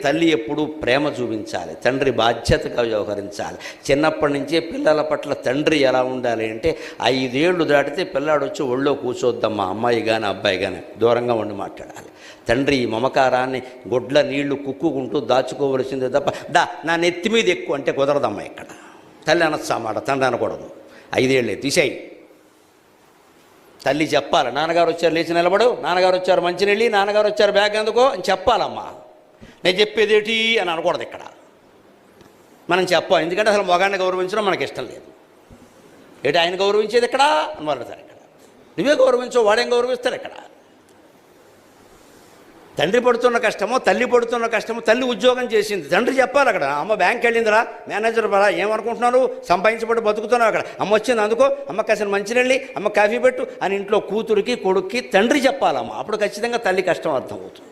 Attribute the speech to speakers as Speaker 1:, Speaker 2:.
Speaker 1: తల్లి ఎప్పుడూ ప్రేమ చూపించాలి, తండ్రి బాధ్యతగా వ్యవహరించాలి. చిన్నప్పటి నుంచే పిల్లల పట్ల తండ్రి ఎలా ఉండాలి అంటే 5 ఏళ్ళు దాటితే పిల్లాడు వచ్చి ఒళ్ళో కూర్చోద్దమ్మా, అమ్మాయి కానీ అబ్బాయి కానీ దూరంగా ఉండి మాట్లాడాలి. తండ్రి ఈ మమకారాన్ని గొడ్ల నీళ్లు కుక్కుకుంటూ దాచుకోవలసిందే తప్ప నా నెత్తి మీద ఎక్కువ అంటే కుదరదమ్మా. ఇక్కడ తల్లి అనొచ్చా మాట, తండ్రి అనకూడదు. 5 ఏళ్ళే తీసేయి. తల్లి చెప్పాలి, నాన్నగారు వచ్చారు లేచి నిలబడు, నాన్నగారు వచ్చారు మంచినీళ్ళు, నాన్నగారు వచ్చారు బ్యాగ్ అందుకో అని చెప్పాలమ్మా. నేను చెప్పేది ఏంటి అని అనకూడదు. ఇక్కడ మనం చెప్పాం, ఎందుకంటే అసలు మగాన్ని గౌరవించడం మనకి ఇష్టం లేదు. ఏంటి ఆయన గౌరవించేది ఇక్కడ అని అడుగుతారు. ఇక్కడ నువ్వే గౌరవించవు, వాడేం గౌరవిస్తారు. ఇక్కడ తండ్రి పడుతున్న కష్టమో తల్లి పడుతున్న కష్టమో, తల్లి ఉద్యోగం చేసింది, తండ్రి చెప్పాలి. అక్కడ అమ్మ బ్యాంక్ వెళ్ళిందిరా, మేనేజర్ పరా, ఏమనుకుంటున్నారు, సంపాదించబడి బతుకుతున్నావు. అక్కడ అమ్మ వచ్చింది అందుకో, అమ్మ కాసిన మంచినీళ్ళి, అమ్మ కాఫీ పెట్టు అని ఇంట్లో కూతురికి కొడుక్కి తండ్రి చెప్పాలమ్మ. అప్పుడు ఖచ్చితంగా తల్లి కష్టం అర్థమవుతుంది.